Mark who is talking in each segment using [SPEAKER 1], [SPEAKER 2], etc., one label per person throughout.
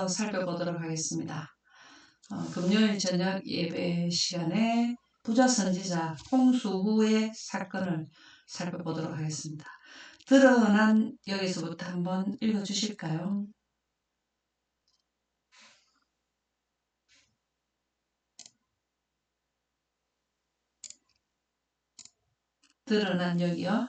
[SPEAKER 1] 살펴보도록 하겠습니다. 금요일 저녁 예배 시간에 부자 선지자 홍수후의 사건을 살펴보도록 하겠습니다. 드러난 여기서부터 한번 읽어주실까요? 드러난 여기요.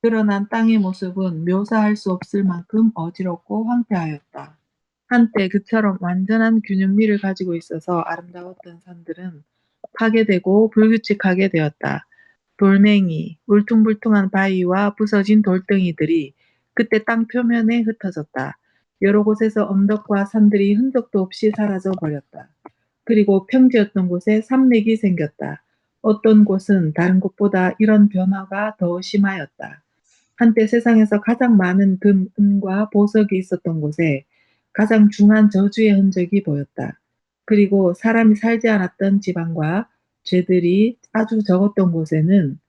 [SPEAKER 2] 드러난 땅의 모습은 묘사할 수 없을 만큼 어지럽고 황폐하였다. 한때 그처럼 완전한 균형미를 가지고 있어서 아름다웠던 산들은 파괴되고 불규칙하게 되었다. 돌멩이, 울퉁불퉁한 바위와 부서진 돌덩이들이 그때 땅 표면에 흩어졌다. 여러 곳에서 언덕과 산들이 흔적도 없이 사라져 버렸다. 그리고 평지였던 곳에 산맥이 생겼다. 어떤 곳은 다른 곳보다 이런 변화가 더 심하였다. 한때 세상에서 가장 많은 금, 은과 보석이 있었던 곳에 가장 중한 저주의 흔적이 보였다. 그리고 사람이 살지 않았던 지방과 죄들이 아주 적었던 곳에는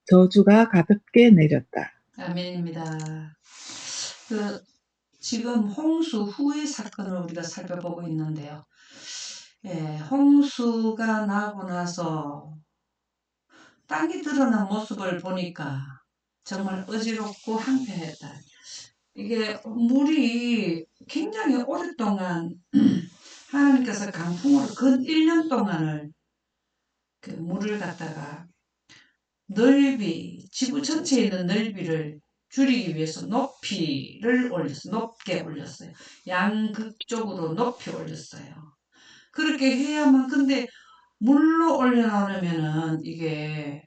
[SPEAKER 2] 저주가 가볍게 내렸다.
[SPEAKER 1] 아멘입니다. 지금 홍수 후의 사건을 우리가 살펴보고 있는데요. 홍수가 나고 나서 땅이 드러난 모습을 보니까 정말 어지럽고 황폐했다. 이게 물이 굉장히 오랫동안 하나님께서 강풍으로 근 1년 동안을 그 물을 갖다가 지구 전체에 있는 넓이를 줄이기 위해서 높이를 높게 올렸어요. 양극적으로 높이 올렸어요. 그렇게 해야만, 근데 물로 올려놓으면은 이게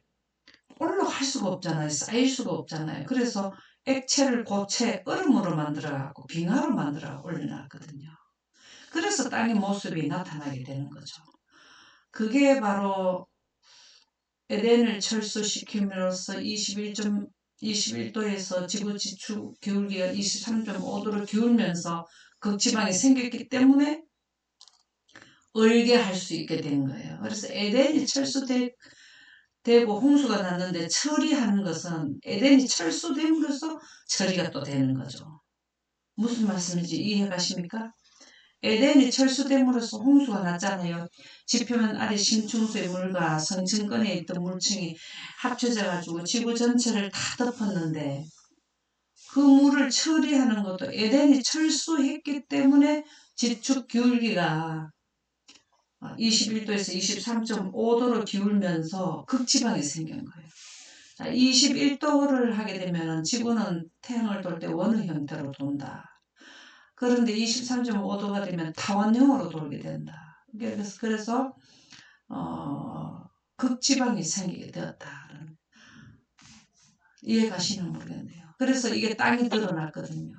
[SPEAKER 1] 올라갈 수가 없잖아요. 쌓일 수가 없잖아요. 그래서 액체를 고체 얼음으로 만들어갖고 빙하로 만들어 올려놨거든요. 그래서 땅의 모습이 나타나게 되는 거죠. 그게 바로 에덴을 철수시킴으로써 21도에서 지구 지축 기울기가 23.5도로 기울면서 극지방이 생겼기 때문에 얼게 할 수 있게 된 거예요. 그래서 에덴이 철수되고 홍수가 났는데 처리하는 것은 에덴이 철수됨으로써 처리가 또 되는 거죠. 무슨 말씀인지 이해가십니까? 에덴이 철수됨으로써 홍수가 났잖아요. 지표면 아래 심층수의 물과 성층권에 있던 물층이 합쳐져가지고 지구 전체를 다 덮었는데 그 물을 처리하는 것도 에덴이 철수했기 때문에 지축 기울기가 21도에서 23.5도로 기울면서 극지방이 생긴 거예요. 21도를 하게 되면 지구는 태양을 돌 때 원의 형태로 돈다. 그런데 23.5도가 되면 타원형으로 돌게 된다. 그래서 극지방이 생기게 되었다. 이해가시는 모르겠네요. 그래서 이게 땅이 드러났거든요.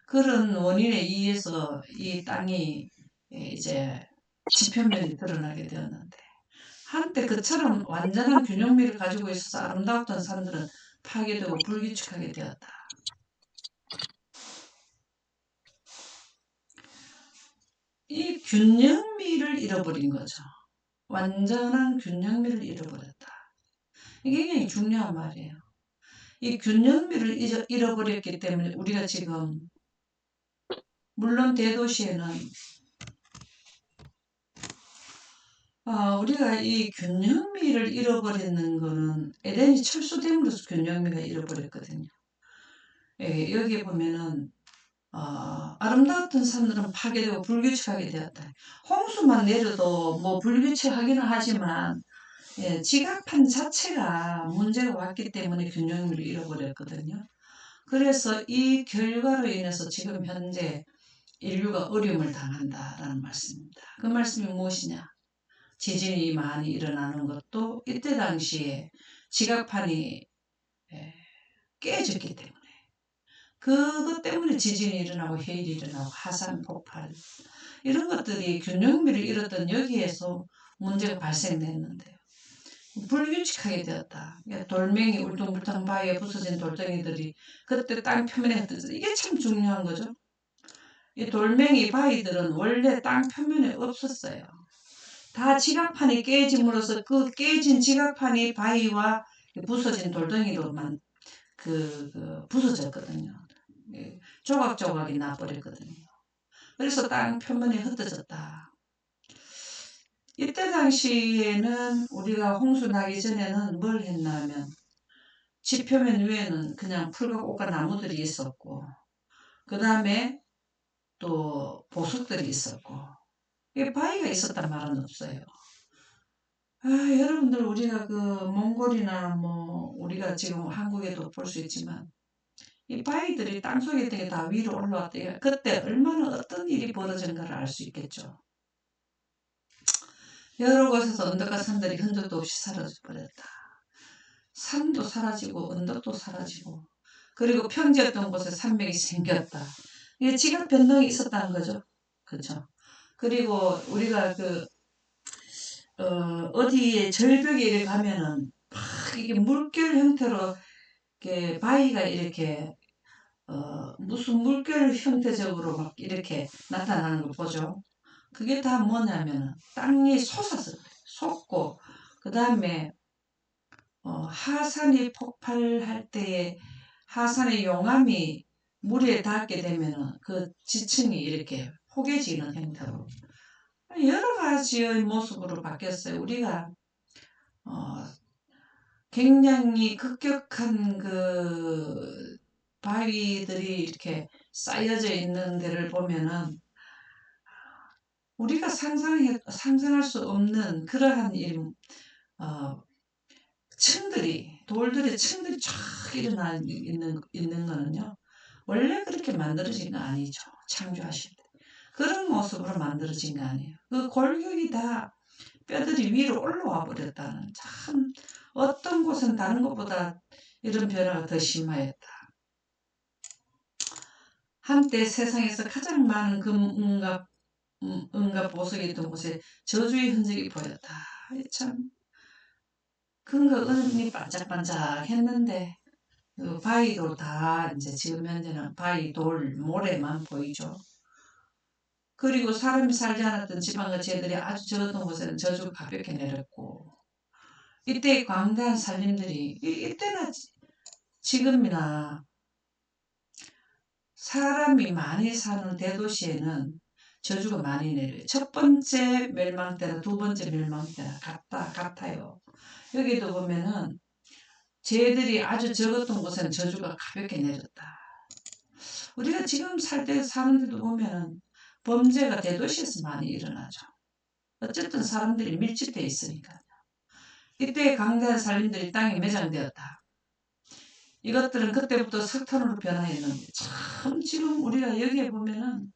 [SPEAKER 1] 그런 원인에 의해서 이 땅이 이제 지표면이 드러나게 되었는데 한때 그처럼 완전한 균형미를 가지고 있어서 아름다웠던 산들은 파괴되고 불규칙하게 되었다. 이 균형미를 잃어버린 거죠. 완전한 균형미를 잃어버렸다. 이게 굉장히 중요한 말이에요. 이 균형미를 잃어버렸기 때문에 우리가 지금 물론 대도시에는 우리가 이 균형미를 잃어버리는 거는 에덴이 철수됨으로써 균형미가 잃어버렸거든요. 여기에 보면은 아름다웠던 산들은 파괴되고 불규칙하게 되었다. 홍수만 내려도 뭐 불규칙하기는 하지만 지각판 자체가 문제가 왔기 때문에 균형미를 잃어버렸거든요. 그래서 이 결과로 인해서 지금 현재 인류가 어려움을 당한다라는 말씀입니다. 그 말씀이 무엇이냐? 지진이 많이 일어나는 것도 이때 당시에 지각판이 깨졌기 때문에 그것 때문에 지진이 일어나고 해일이 일어나고 화산 폭발 이런 것들이 균형미를 잃었던 여기에서 문제가 발생됐는데요. 불규칙하게 되었다. 돌멩이 울퉁불퉁 바위에 부서진 돌덩이들이 그때 땅 표면에 흩어져. 이게 참 중요한 거죠. 이 돌멩이 바위들은 원래 땅 표면에 없었어요. 다 지각판이 깨짐으로써 그 깨진 지각판이 바위와 부서진 돌덩이로만 부서졌거든요. 조각조각이 나버렸거든요. 그래서 땅 표면이 흩어졌다. 이때 당시에는 우리가 홍수 나기 전에는 뭘 했냐면 지표면 위에는 그냥 풀과 꽃과 나무들이 있었고 그 다음에 또 보석들이 있었고 바위가 있었단 말은 없어요. 여러분들 우리가 그 몽골이나 뭐 우리가 지금 한국에도 볼 수 있지만 이 바위들이 땅속에 있던 게 다 위로 올라왔대요. 그때 얼마나 어떤 일이 벌어진가를 알 수 있겠죠. 여러 곳에서 언덕과 산들이 흔적도 없이 사라져버렸다. 산도 사라지고 언덕도 사라지고 그리고 평지였던 곳에 산맥이 생겼다. 이게 지각 변동이 있었다는 거죠. 그렇죠. 그리고 우리가 어디에 절벽에 이렇게 가면은 막 이게 물결 형태로 이렇게 바위가 이렇게 무슨 물결 형태적으로 막 이렇게 나타나는 걸 보죠. 그게 다 뭐냐면 땅이 솟았어요. 솟고 그 다음에 하산이 폭발할 때에 하산의 용암이 물에 닿게 되면 그 지층이 이렇게 포개지는 형태로 여러 가지의 모습으로 바뀌었어요. 우리가 어, 굉장히 급격한 그 바위들이 이렇게 쌓여져 있는 데를 보면은 우리가 상상할 수 없는 그러한 돌들의 층들이 쫙 일어나 있는 거는요. 원래 그렇게 만들어진 거 아니죠. 창조하실 때. 그런 모습으로 만들어진 거 아니에요. 그 골격이 다 뼈들이 위로 올라와 버렸다는 참 어떤 곳은 다른 것보다 이런 변화가 더 심하였다. 한때 세상에서 가장 많은 은과 보석이 있던 곳에 저주의 흔적이 보였다. 참 금과 은이 반짝반짝 했는데 그 바위도 다 이제 지금 현재는 바위, 돌, 모래만 보이죠. 그리고 사람이 살지 않았던 지방과 재들이 아주 적었던 곳에는 저주가 가볍게 내렸고 이때 광대한 살림들이 이때나 지금이나 사람이 많이 사는 대도시에는 저주가 많이 내려요. 첫 번째 멸망 때나 두 번째 멸망 때나 같아요. 여기도 보면은 죄들이 아주 적었던 곳에는 저주가 가볍게 내렸다. 우리가 지금 사는 데도 보면은 범죄가 대도시에서 많이 일어나죠. 어쨌든 사람들이 밀집되어 있으니까. 이때 강대한 살림들이 땅에 매장되었다. 이것들은 그때부터 석탄으로 변화했는데 참 지금 우리가 여기에 보면은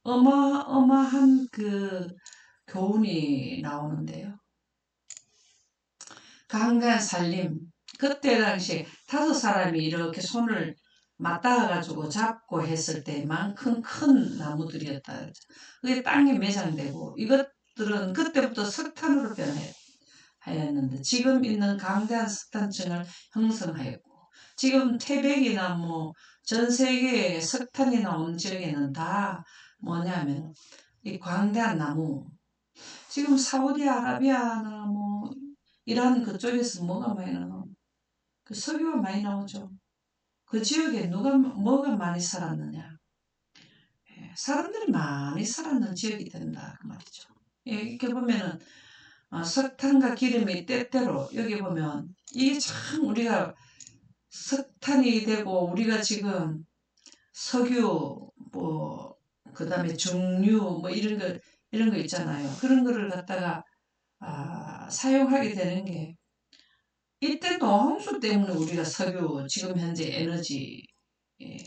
[SPEAKER 1] 어마어마한 그 교훈이 나오는데요. 강대한 살림. 그때 당시 5사람이 이렇게 손을 맞닿아가지고 잡고 했을 때만큼 큰 나무들이었다. 그게 땅에 매장되고 이것들은 그때부터 석탄으로 변화하였는데 지금 있는 강대한 석탄층을 형성하였고 지금 태백이나 뭐 전 세계에 석탄이 나온 지역에는 다 뭐냐면 이 광대한 나무 지금 사우디아라비아나 뭐 이란 그쪽에서 뭐가 많이 나와? 그 석유가 많이 나오죠. 그 지역에 뭐가 많이 살았느냐? 사람들이 많이 살았는 지역이 된다 그 말이죠. 이렇게 보면은 석탄과 기름이 때때로 여기 보면 이게 참 우리가 석탄이 되고 우리가 지금 석유 뭐 그다음에 정유 뭐 이런 거 있잖아요. 그런 거를 갖다가 사용하게 되는 게 이때 또 홍수 때문에 우리가 석유 지금 현재 에너지 예,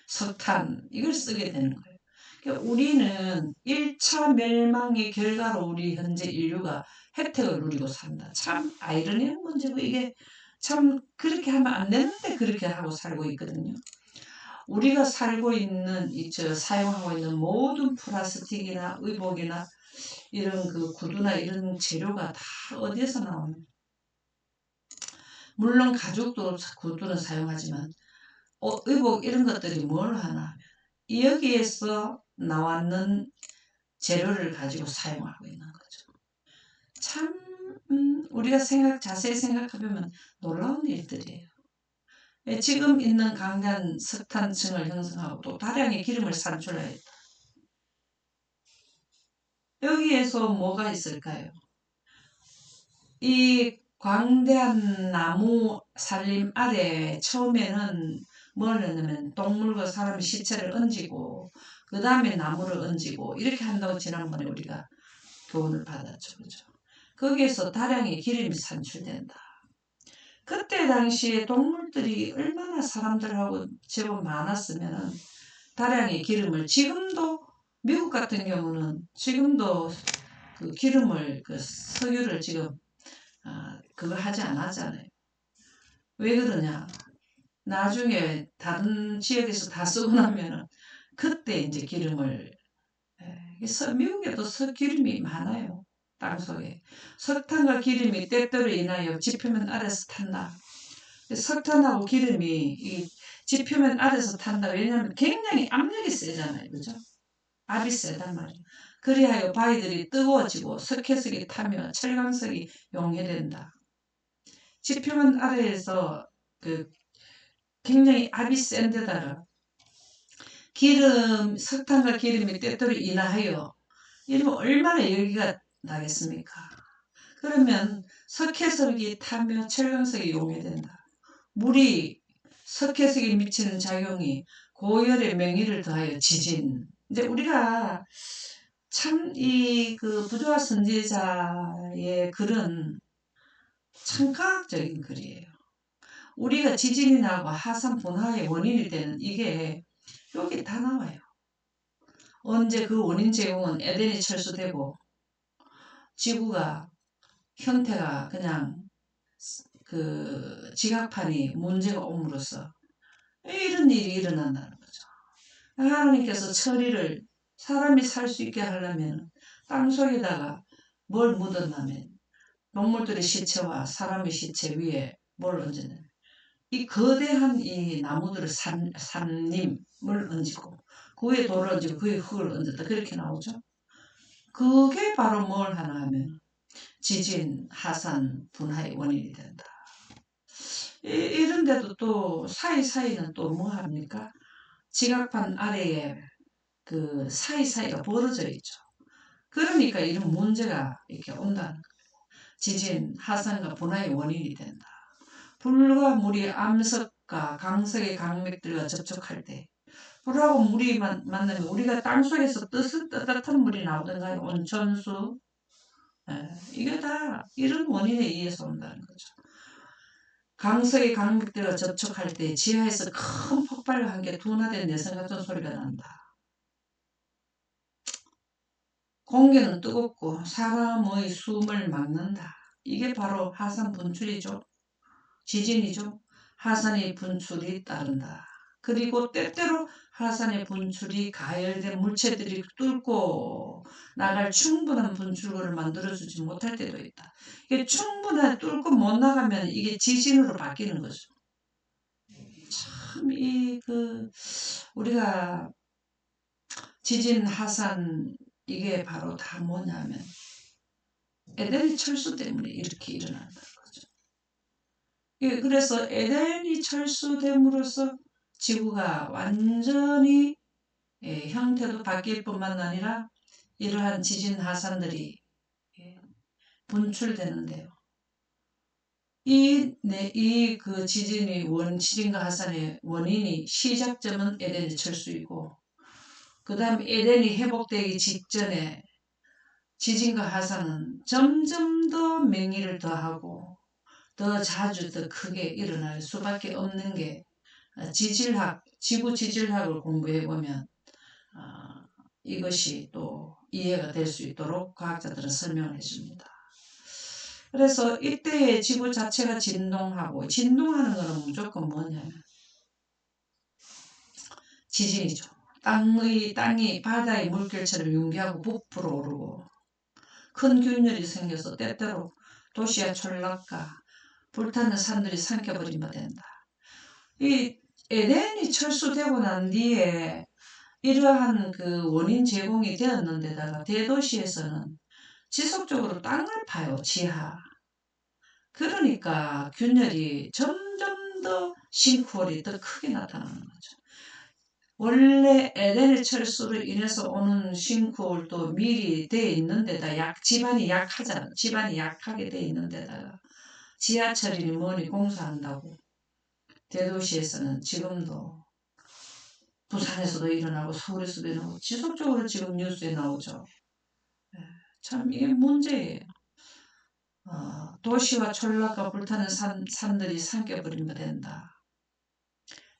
[SPEAKER 1] 석탄 이걸 쓰게 되는 거예요. 그러니까 우리는 1차 멸망의 결과로 우리 현재 인류가 혜택을 누리고 산다. 참 아이러니한 문제고 이게 참 그렇게 하면 안 되는데 그렇게 하고 살고 있거든요. 우리가 살고 있는 사용하고 있는 모든 플라스틱이나 의복이나 이런 그 구두나 이런 재료가 다 어디에서 나오는? 물론 가죽도 구두는 사용하지만 의복 이런 것들이 뭘 하나? 여기에서 나왔는 재료를 가지고 사용하고 있는 거죠. 참 우리가 자세히 생각해보면 놀라운 일들이에요. 지금 있는 강한 석탄층을 형성하고 또 다량의 기름을 산출하였다. 여기에서 뭐가 있을까요? 이 광대한 나무 산림 아래 처음에는 뭘 했냐면 동물과 사람의 시체를 얹고 그 다음에 나무를 얹고 이렇게 한다고 지난번에 우리가 교훈을 받았죠. 그죠? 거기에서 다량의 기름이 산출된다. 그때 당시에 동물들이 얼마나 사람들하고 제법 많았으면 다량의 기름을 지금도 미국 같은 경우는 지금도 그 기름을 그 석유를 지금 그거 하지 않았잖아요. 왜 그러냐? 나중에 다른 지역에서 다 쓰고 나면은 그때 이제 기름을 미국에도 석기름이 많아요. 땅속에 석탄과 기름이 때때로 인하여 지표면 아래서 탄다. 석탄하고 기름이 이 지표면 아래서 탄다. 왜냐하면 굉장히 압력이 세잖아요. 그죠? 압이 세단 말이에요. 그리하여 바위들이 뜨거워지고 석회석이 타며 철강석이 용해된다. 지표면 아래에서 그 굉장히 압이 센 데다가 석탄과 기름이 때때로 인하여 이러면 얼마나 열기가 나겠습니까? 그러면 석회석이 타며 철강석이 용해된다. 물이 석회석에 미치는 작용이 고열의 명의를 더하여 지진. 이제 우리가 참 이 그 부조화 선지자의 글은 참 과학적인 글이에요. 우리가 지진이 나고 하산 분화의 원인이 되는 이게 여기 다 나와요. 언제 그 원인 제공은 에덴이 철수되고 지구가 형태가 그냥 그 지각판이 문제가 옴으로써 이런 일이 일어난다는 거죠. 하나님께서 처리를 사람이 살 수 있게 하려면 땅속에다가 뭘 묻었냐면 동물들의 시체와 사람의 시체 위에 뭘 얹었냐면 이 거대한 이 나무들을 산림을 얹고 그 위에 돌을 얹고 그 위에 흙을 얹었다. 그렇게 나오죠. 그게 바로 뭘 하나 하면 지진, 하산, 분화의 원인이 된다. 이런데도 또 사이사이는 또 뭐 합니까? 지각판 아래에 그 사이사이가 벌어져 있죠. 그러니까 이런 문제가 이렇게 온다는 거예요. 지진, 하산과 분화의 원인이 된다. 불과 물이 암석과 강석의 강맥들과 접촉할 때 불하고 물이 만나면 우리가 땅속에서 뜨뜻한 물이 나오던가요? 온천수. 이게 다 이런 원인에 의해서 온다는 거죠. 강석의 강맥들과 접촉할 때 지하에서 큰 폭발과 함께 둔화된 내성 같은 소리가 난다. 공기는 뜨겁고 사람의 숨을 막는다. 이게 바로 하산 분출이죠. 지진이죠. 하산의 분출이 따른다. 그리고 때때로 하산의 분출이 가열된 물체들이 뚫고 나갈 충분한 분출구를 만들어주지 못할 때도 있다. 이게 충분한 뚫고 못 나가면 이게 지진으로 바뀌는 거죠. 참 우리가 지진, 하산 이게 바로 다 뭐냐면 에덴의 철수 때문에 이렇게 일어난다는 거죠. 그래서 에덴이 철수됨으로써 지구가 완전히 형태도 바뀔 뿐만 아니라 이러한 지진 하산들이 분출되는데요. 그 지진과 하산의 원인이 시작점은 에덴의 철수이고, 그 다음 에덴이 회복되기 직전에 지진과 하산은 점점 더 맹위를 더하고 더 자주 더 크게 일어날 수밖에 없는 게 지구 지질학을 공부해보면 이것이 또 이해가 될 수 있도록 과학자들은 설명을 해줍니다. 그래서 이때의 지구 자체가 진동하고, 진동하는 것은 무조건 뭐냐면 지진이죠. 땅이 바다의 물결처럼 융기하고 부풀어 오르고 큰 균열이 생겨서 때때로 도시의 촌락과 불타는 산들이 삼켜버리면 된다. 이 에덴이 철수되고 난 뒤에 이러한 그 원인 제공이 되었는데다가 대도시에서는 지속적으로 땅을 파요. 지하. 그러니까 균열이 점점 더 싱크홀이 더 크게 나타나는 거죠. 원래 에덴의 철수로 인해서 오는 싱크홀도 미리 돼 있는 데다 집안이 약하잖아. 집안이 약하게 돼 있는 데다가 지하철이니 뭐니 공사한다고 대도시에서는 지금도 부산에서도 일어나고 서울에서도 일어나고 지속적으로 지금 뉴스에 나오죠. 참 이게 문제예요. 도시와 촌락과 불타는 산들이 삼켜버리면 된다.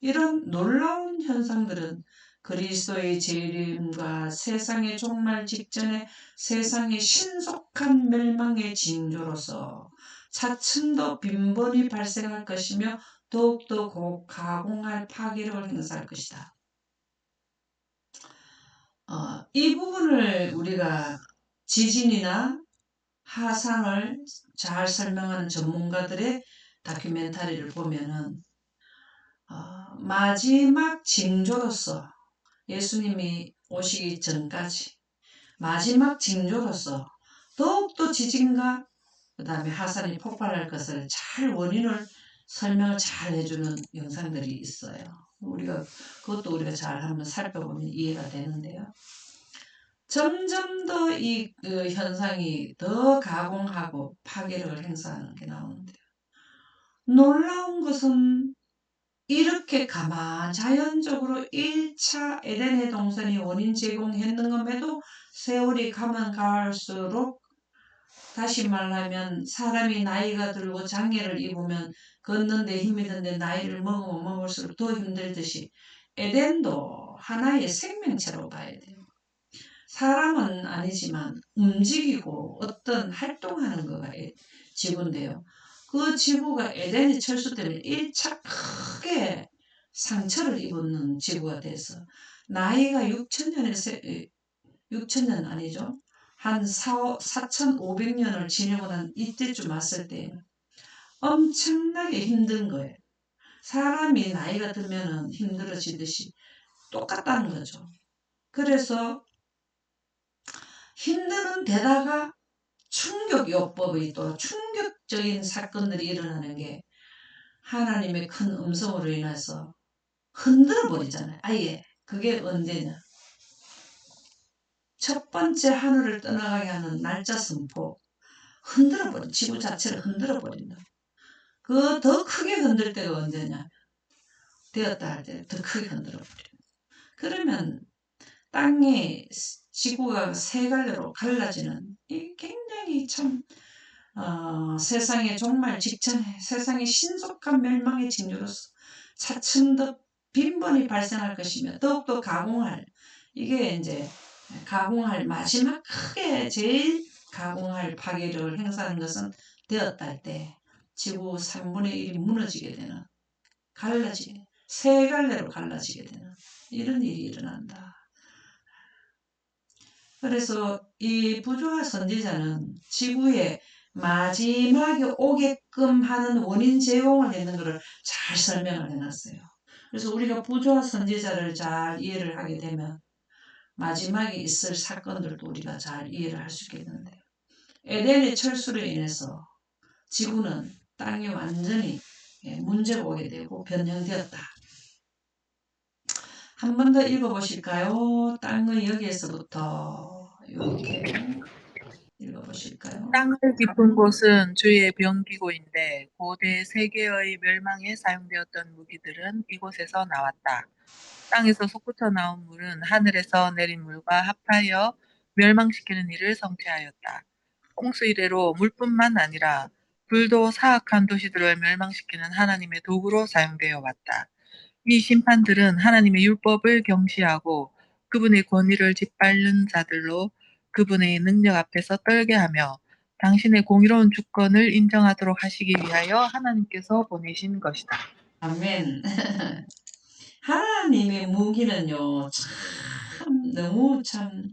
[SPEAKER 1] 이런 놀라운 현상들은 그리스도의 재림과 세상의 종말 직전에 세상의 신속한 멸망의 징조로서 차츰 더 빈번히 발생할 것이며 더욱더 가공할 파괴력을 행사할 것이다. 이 부분을 우리가 지진이나 하상을 잘 설명하는 전문가들의 다큐멘터리를 보면은 마지막 징조로서 예수님이 오시기 전까지 마지막 징조로서 더욱더 지진과 그 다음에 하산이 폭발할 것을 잘 원인을 설명을 잘 해주는 영상들이 있어요. 그것도 우리가 잘 한번 살펴보면 이해가 되는데요. 점점 더 이 현상이 더 가공하고 파괴력을 행사하는 게 나오는데요. 놀라운 것은 이렇게 자연적으로 1차 에덴의 동산이 원인 제공했는데도 세월이 가면 갈수록 다시 말하면 사람이 나이가 들고 장애를 입으면 걷는데 힘이 드는데 나이를 먹으면 먹을수록 더 힘들듯이 에덴도 하나의 생명체로 봐야 돼요. 사람은 아니지만 움직이고 어떤 활동하는 거가 지구인데요. 그 지구가 에덴의 철수 때문에 1차 크게 상처를 입는 지구가 돼서 나이가 6천년 아니죠. 한 4,500년을 지내고 난 이때쯤 왔을 때 엄청나게 힘든 거예요. 사람이 나이가 들면 힘들어지듯이 똑같다는 거죠. 그래서 힘드는 데다가 충격요법의 또 충격적인 사건들이 일어나는 게 하나님의 큰 음성으로 인해서 흔들어 버리잖아요. 아예. 그게 언제냐. 첫 번째 하늘을 떠나가게 하는 날짜 선포. 흔들어버린 지구 자체를 흔들어버린다. 그 더 크게 흔들 때가 언제냐. 되었다 할 때 더 크게 흔들어버려. 그러면 땅이 지구가 세 갈래로 갈라지는 이 굉장히 참 세상의 종말 직전에 세상의 신속한 멸망의 징조로서 차츰 더 빈번히 발생할 것이며 더욱더 이게 이제 가공할 마지막 크게 제일 가공할 파괴력을 행사하는 것은 되었다 할 때 지구 3분의 1이 무너지게 되는 세 갈래로 갈라지게 되는 이런 일이 일어난다. 그래서 이 부조화 선지자는 지구에 마지막에 오게끔 하는 원인 제공을 했는 것을 잘 설명을 해놨어요. 그래서 우리가 부조화 선지자를 잘 이해를 하게 되면 마지막에 있을 사건들도 우리가 잘 이해를 할 수 있겠는데요. 에덴의 철수로 인해서 지구는 땅이 완전히 문제가 오게 되고 변형되었다. 한 번 더 읽어보실까요? 땅의 여기에서부터 이렇게 읽어보실까요?
[SPEAKER 2] 땅을 깊은 곳은 주의 병기고인데 고대 세계의 멸망에 사용되었던 무기들은 이곳에서 나왔다. 땅에서 솟구쳐 나온 물은 하늘에서 내린 물과 합하여 멸망시키는 일을 성취하였다. 홍수 이래로 물뿐만 아니라 불도 사악한 도시들을 멸망시키는 하나님의 도구로 사용되어 왔다. 이 심판들은 하나님의 율법을 경시하고 그분의 권위를 짓밟는 자들로 그분의 능력 앞에서 떨게 하며 당신의 공의로운 주권을 인정하도록 하시기 위하여 하나님께서 보내신 것이다.
[SPEAKER 1] 아멘. 하나님의 무기는요, 참, 너무 참,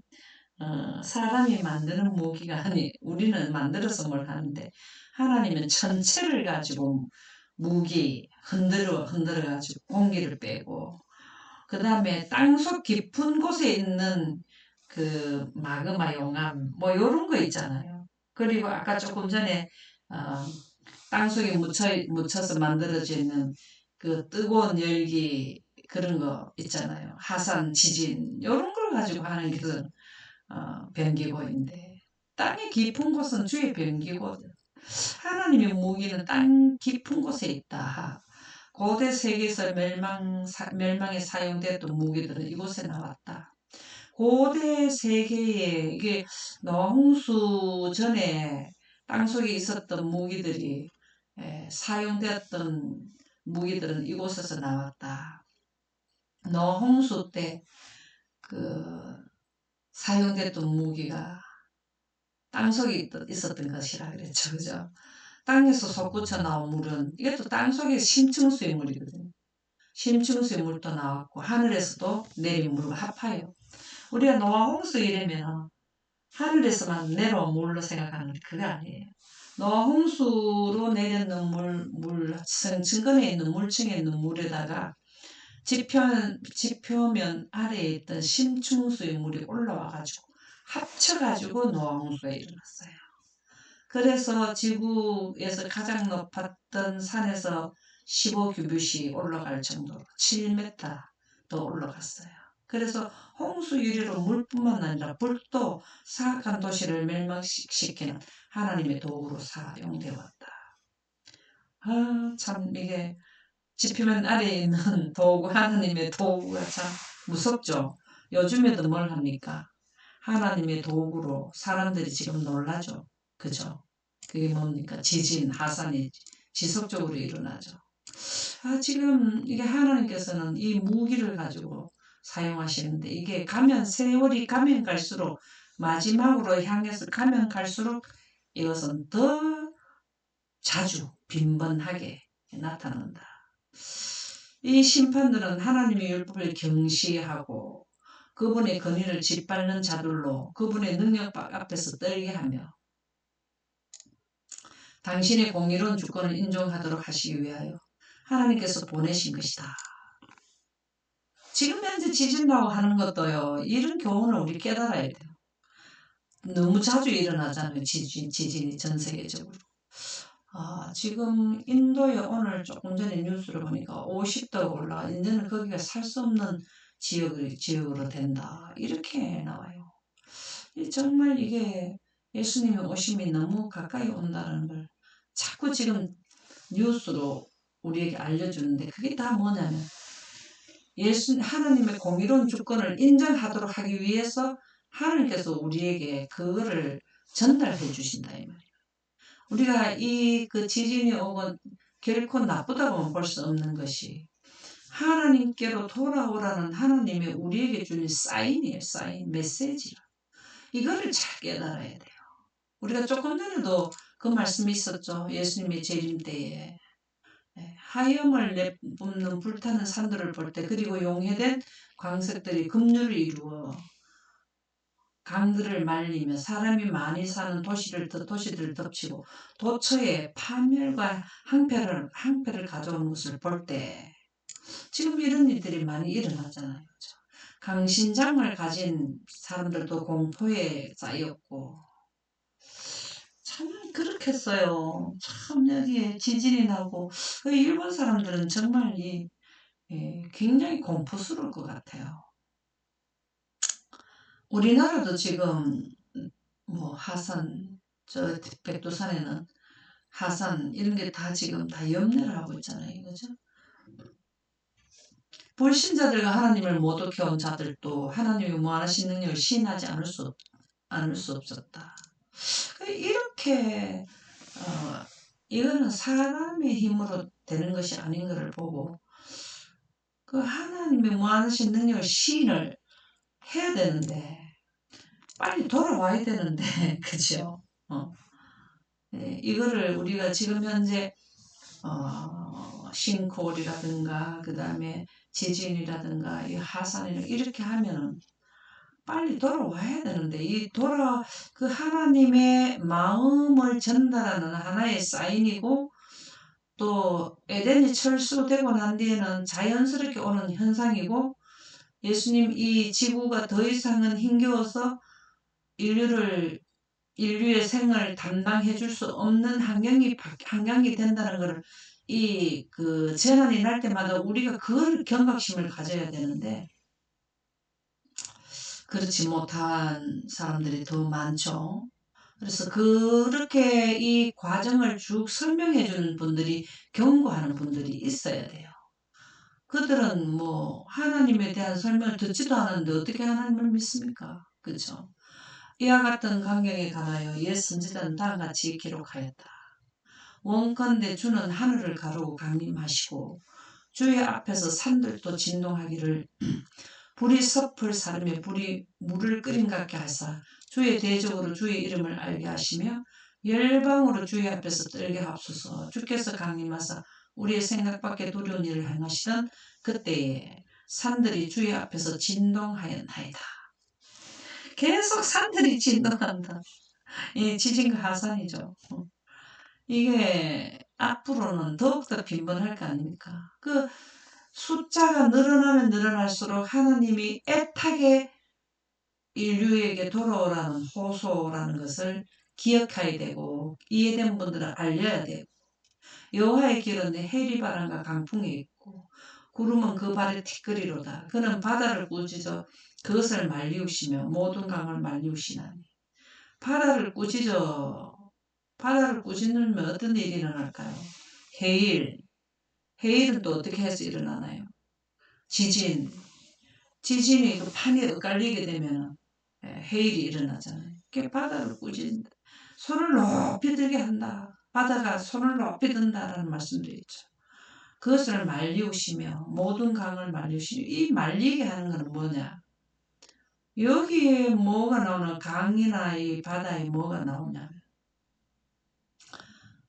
[SPEAKER 1] 사람이 만드는 무기가 아니, 우리는 만들어서 뭘 하는데, 하나님은 천체를 가지고 흔들어가지고 공기를 빼고, 그 다음에 땅속 깊은 곳에 있는 그 마그마 용암, 뭐, 요런 거 있잖아요. 그리고 아까 조금 전에, 땅속에 묻혀서 만들어져 있는 그 뜨거운 열기 그런 거 있잖아요. 하산 지진 이런 걸 가지고 하는 것은 변기고인데 땅의 깊은 곳은 주의 변기거든. 하나님의 무기는 땅 깊은 곳에 있다. 고대 세계에서 멸망에 사용됐던 무기들은 이곳에 나왔다. 고대 세계에 이게 노홍수 전에 땅속에 있었던 무기들이 사용되었던 무기들은 이곳에서 나왔다. 노홍수 때 그 사용됐던 무기가 땅속에 있었던 것이라 그랬죠. 그죠? 땅에서 솟구쳐 나온 물은 이것도 땅속에 심층수의 물이거든요. 심층수의 물도 나왔고 하늘에서도 내린 물과 합하여 우리가 노아 홍수 이러면 하늘에서만 내려온 물로 생각하는데 그게 아니에요. 노아 홍수로 내렸는 증근에 있는 물층에 있는 물에다가 지표면 아래에 있던 심층수의 물이 올라와가지고 합쳐가지고 노아 홍수가 일어났어요. 그래서 지구에서 가장 높았던 산에서 15규빗이 올라갈 정도로 7m 더 올라갔어요. 그래서 홍수 유리로 물뿐만 아니라 불도 사악한 도시를 멸망시키는 하나님의 도구로 사용되었다. 참 이게 지표면 아래에 있는 도구, 하나님의 도구가 참 무섭죠. 요즘에도 뭘 합니까? 하나님의 도구로 사람들이 지금 놀라죠. 그죠? 그게 뭡니까? 지진, 하산이 지속적으로 일어나죠. 지금 이게 하나님께서는 이 무기를 가지고 사용하시는데 이게 세월이 가면 갈수록 마지막으로 향해서 가면 갈수록 이것은 더 자주 빈번하게 나타난다. 이 심판들은 하나님의 율법을 경시하고 그분의 권위를 짓밟는 자들로 그분의 능력 앞에서 떨게 하며 당신의 공의로운 주권을 인정하도록 하시기 위하여 하나님께서 보내신 것이다. 지금 현재 지진 나고 하는 것도요. 이런 교훈을 우리 깨달아야 돼요. 너무 자주 일어나잖아요. 지진이 전 세계적으로. 지금 인도에 오늘 조금 전에 뉴스를 보니까 50도가 올라 이제는 거기가 살 수 없는 지역으로 된다. 이렇게 나와요. 정말 이게 예수님의 오심이 너무 가까이 온다는 걸 자꾸 지금 뉴스로 우리에게 알려주는데 그게 다 뭐냐면 하나님의 공의로운 주권을 인정하도록 하기 위해서 하나님께서 우리에게 그거를 전달해 주신다 이 말이에요. 우리가 그 지진이 오건 결코 나쁘다고는 볼 수 없는 것이 하나님께로 돌아오라는 하나님의 우리에게 주는 사인이에요. 사인, 메시지라. 이거를 잘 깨달아야 돼요. 우리가 조금 전에도 그 말씀이 있었죠. 예수님의 재림 때에 하염을 내뿜는 불타는 산들을 볼 때 그리고 용해된 광석들이 급류를 이루어 강들을 말리며 사람이 많이 사는 도시들을 덮치고 도처에 파멸과 항폐를 가져오는 것을 볼 때 지금 이런 일들이 많이 일어나잖아요. 그렇죠? 강신장을 가진 사람들도 공포에 쌓였고 참 그렇겠어요. 참 여기에 지진이 나고 그 일본 사람들은 정말 굉장히 공포스러울 것 같아요. 우리나라도 지금 뭐 하산 저 백두산에는 하산 이런 게 다 지금 다 염려를 하고 있잖아요. 그죠? 불신자들과 하나님을 모독해 온 자들도 하나님의 무한하신 능력을 시인하지 않을 수 없었다. 이렇게 이거는 사람의 힘으로 되는 것이 아닌 것을 보고 그 하나님의 무한하신 능력을 시인을 해야 되는데 빨리 돌아와야 되는데 그죠? 이거를 우리가 지금 현재 싱크홀이라든가 그 다음에 지진이라든가 이 하산이라든가 이렇게 하면은 빨리 돌아와야 되는데 그 하나님의 마음을 전달하는 하나의 사인이고 또 에덴이 철수되고 난 뒤에는 자연스럽게 오는 현상이고 예수님 이 지구가 더 이상은 힘겨워서 인류의 생을 담당해 줄 수 없는 환경이 된다는 것을 그 재난이 날 때마다 우리가 그걸 경각심을 가져야 되는데 그렇지 못한 사람들이 더 많죠. 그래서 그렇게 이 과정을 쭉 설명해 주는 분들이 경고하는 분들이 있어야 돼요. 그들은 뭐 하나님에 대한 설명을 듣지도 않았는데 어떻게 하나님을 믿습니까? 그렇죠? 이와 같은 광경에 관하여 옛 선지자는 다음과 같이 기록하였다. 원컨대 주는 하늘을 가르고 강림하시고 주의 앞에서 산들도 진동하기를 불이 섭을 사르며 불이 물을 끓임 같게 하사 주의 대적으로 주의 이름을 알게 하시며 열방으로 주의 앞에서 떨게 하옵소서. 주께서 강림하사 우리의 생각 밖에 두려운 일을 행하시던 그때에 산들이 주의 앞에서 진동하였나이다. 계속 산들이 진동한다. 이 지진과 하산이죠. 이게 앞으로는 더욱더 빈번할 거 아닙니까? 그 숫자가 늘어나면 늘어날수록 하나님이 애타게 인류에게 돌아오라는 호소라는 것을 기억해야 되고 이해된 분들은 알려야 되고 여호와의 길은 해리바람과 강풍이 있고 구름은 그 발에 티끌이로다. 그는 바다를 꾸짖어 그것을 말리우시며 모든 강을 말리우시나니 바다를 꾸짖으면 어떤 일이 일어날까요? 해일은 또 어떻게 해서 일어나나요? 지진이 그 판이 엇갈리게 되면 해일이 일어나잖아요. 그게 바다를 꾸짖는다. 손을 높이 들게 한다. 바다가 손을 높이 든다라는 말씀도 있죠. 그것을 말리우시며 모든 강을 말리우시며 이 말리게 하는 건 뭐냐? 여기에 뭐가 나오나 강이나 이 바다에 뭐가 나오냐면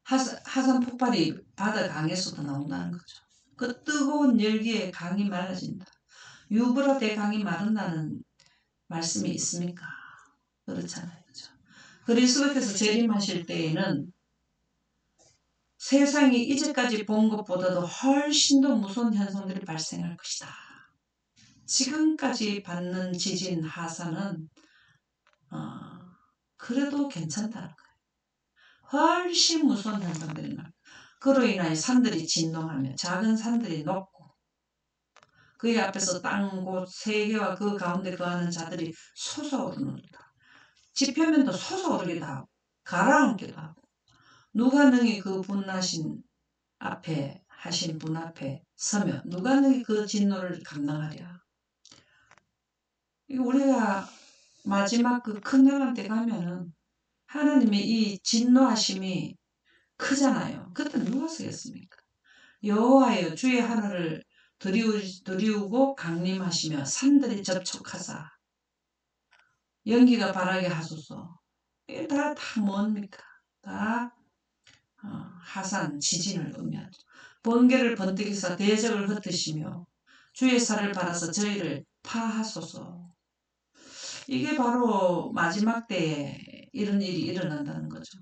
[SPEAKER 1] 하산 폭발이 바다 강에서도 나온다는 거죠. 그 뜨거운 열기에 강이 말라진다. 유브라데 강이 마른다는 말씀이 있습니까? 그렇잖아요. 그렇죠? 그리스도께서 재림하실 때에는 세상이 이제까지 본 것보다도 훨씬 더 무서운 현상들이 발생할 것이다. 지금까지 받는 지진 하산은 그래도 괜찮다는 거예요. 훨씬 무서운 현상들이 나요. 그로 인하여 산들이 진동하며 작은 산들이 녹고 그의 앞에서 땅 곧 세계와 그 가운데 거하는 자들이 솟아오르는다. 지표면도 솟아오르기도 하고 가라앉기도 하고 누가 능히 그 분하신 앞에 하신 분 앞에 서며 누가 능히 그 진노를 감당하랴. 우리가 마지막 그 큰 나라 때 가면은 하나님의 이 진노하심이 크잖아요. 그때 누가 서겠습니까? 여호와여 주의 하늘을 들이우고 강림하시며 산들이 접촉하사 연기가 바라게 하소서. 이게 다 뭡니까? 다 하산, 지진을 의미하죠. 번개를 번뜩이사 대적을 흩으시며 주의 살을 받아서 저희를 파하소서. 이게 바로 마지막 때에 이런 일이 일어난다는 거죠.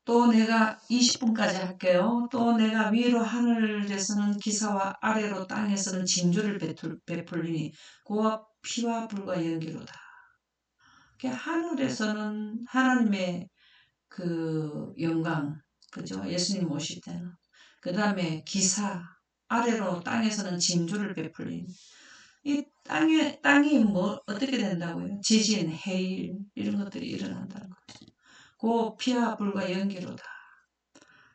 [SPEAKER 1] 또 내가 20분까지 할게요. 또 내가 위로 하늘에서는 기사와 아래로 땅에서는 징조를 베풀리니 그와 피와 불과 연기로다. 하늘에서는 하나님의 그 영광, 그죠? 예수님 오실 때는. 그 다음에 기사, 아래로 땅에서는 징조를 베풀리니 이 땅이 뭐 어떻게 된다고요? 지진, 해일 이런 것들이 일어난다는 거죠. 그 피와 불과 연기로다.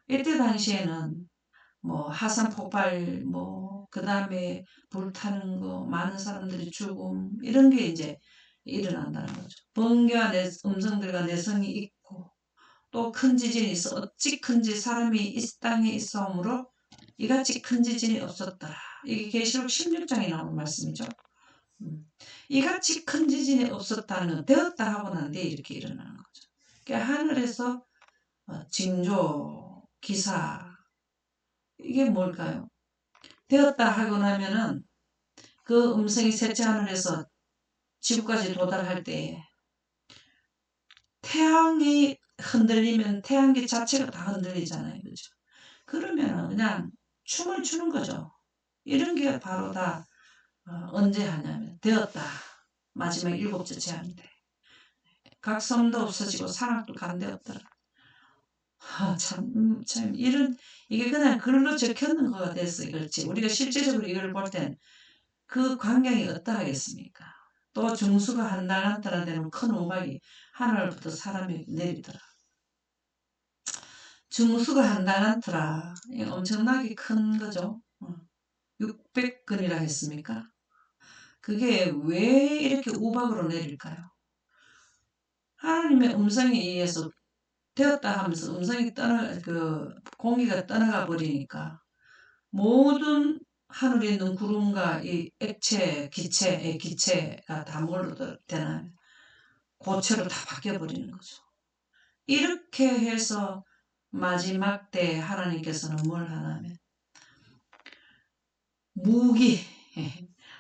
[SPEAKER 1] 이때 당시에는 뭐 하산 폭발, 뭐 그 다음에 불타는 거, 많은 사람들이 죽음 이런 게 이제 일어난다는 거죠. 번개와 음성들과 내성이 있고 또 큰 지진이 있어 어찌 큰지 사람이 이 땅에 있어오므로 이같이 큰 지진이 없었더라. 이게 계시록 16장에 나오는 말씀이죠. 이같이 큰 지진이 없었다는 되었다 하고 난 뒤에 이렇게 일어나는 거죠. 그러니까 하늘에서 징조, 기사 이게 뭘까요? 되었다 하고 나면은 그 음성이 셋째 하늘에서 지구까지 도달할 때 태양이 흔들리면 태양계 자체가 다 흔들리잖아요. 그죠? 그러면 그냥 춤을 추는 거죠. 이런 게 바로 다 언제 하냐면 되었다. 마지막 7째 제한인데 각 섬도 없어지고 산악도 간데없더라. 참, 이게 그냥 글로 적혀있는 거가 됐어. 그렇지. 우리가 실제적으로 이걸 볼 땐 그 광경이 어떠하겠습니까? 또 중수가 한달한달아 되는 큰 우박이 하늘부터 사람이 내리더라. 중수가 한달한터라. 엄청나게 큰 거죠. 600근이라 했습니까? 그게 왜 이렇게 우박으로 내릴까요? 하나님의 음성에 의해서 되었다 하면서 공기가 떠나가 버리니까 모든 하늘에 있는 구름과 이 기체가 다 뭘로 되나요? 고체로 다 바뀌어 버리는 거죠. 이렇게 해서 마지막 때 하나님께서는 뭘 하냐면 무기,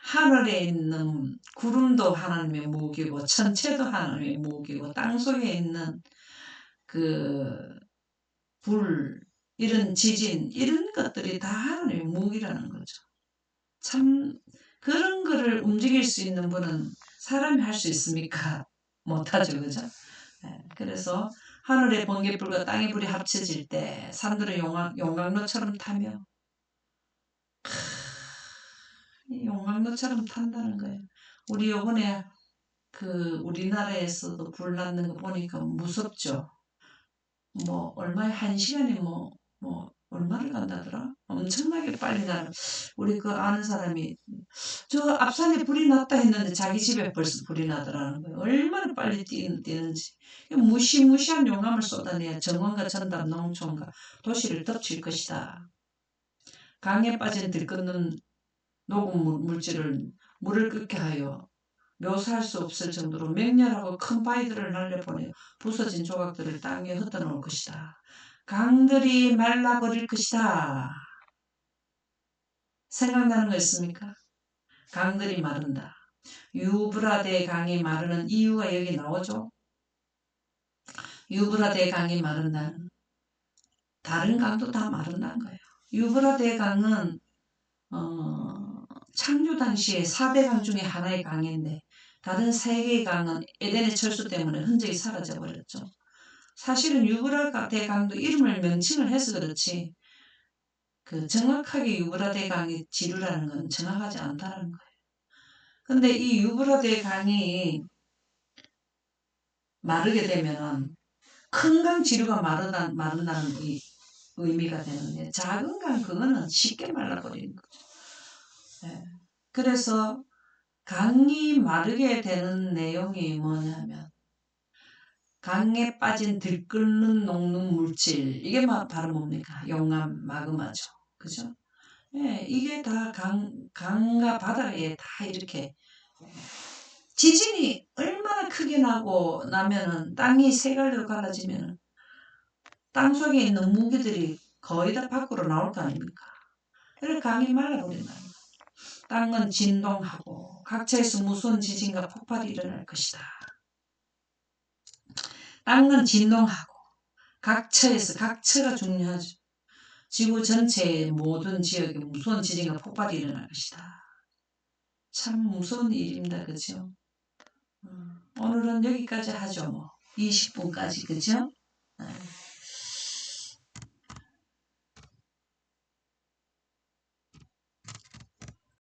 [SPEAKER 1] 하늘에 있는 구름도 하나님의 무기고 천체도 하나님의 무기고 땅속에 있는 그 불, 이런 지진, 이런 것들이 다 하나님의 무기라는 거죠. 참 그런 거를 움직일 수 있는 분은 사람이 할 수 있습니까? 못하죠. 그죠? 그래서 하늘의 번개불과 땅의 불이 합쳐질 때 사람들은 용광로처럼 타며 용광로처럼 탄다는 거예요. 우리 요번에 우리나라에서도 불 났는 거 보니까 무섭죠. 뭐 얼마에 한 시간에 얼마를 간다더라? 엄청나게 빨리 나는 우리 아는 사람이 저 앞산에 불이 났다 했는데 자기 집에 벌써 불이 나더라는 거예요. 얼마나 빨리 뛰는지. 무시무시한 용암을 쏟아내야 정원과 전담 농촌과 도시를 덮칠 것이다. 강에 빠진 들끓는 녹음 물질을 물을 끓게 하여 묘사할 수 없을 정도로 맹렬하고 큰 바위들을 날려보내어 부서진 조각들을 땅에 흩어놓을 것이다. 강들이 말라버릴 것이다. 생각나는 거 있습니까? 강들이 마른다. 유브라데 강이 마르는 이유가 여기 나오죠. 유브라데 강이 마른다는 다른 강도 다 마른다는 거예요. 유브라데 강은 창조 당시에 4대 강 중에 하나의 강인데 다른 3개의 강은 에덴의 철수 때문에 흔적이 사라져 버렸죠. 사실은 유브라데 강도 이름을 명칭을 해서 그렇지 정확하게 유브라데 강이 지류라는 건 정확하지 않다는 거예요. 근데 이 유브라데 강이 마르게 되면은 큰 강 지류가 마른다는 의미가 되는데 작은 강 그거는 쉽게 말라버리는 거죠. 네. 그래서 강이 마르게 되는 내용이 뭐냐면 강에 빠진 들끓는 녹는 물질 이게 바로 뭡니까? 용암 마그마죠. 그죠? 예, 이게 다 강과 바다에 다 이렇게 지진이 얼마나 크게 나고 나면은 땅이 세 갈래로 갈라지면은 땅 속에 있는 무기들이 거의 다 밖으로 나올 거 아닙니까? 그래서 강이 말라버린다. 땅은 진동하고 각처에서 무서운 지진과 폭발이 일어날 것이다. 땅은 진동하고 각처가 중요하죠. 지구 전체의 모든 지역에 무서운 지진과 폭발이 일어날 것이다. 참 무서운 일입니다. 그죠? 오늘은 여기까지 하죠. 20분까지. 그죠?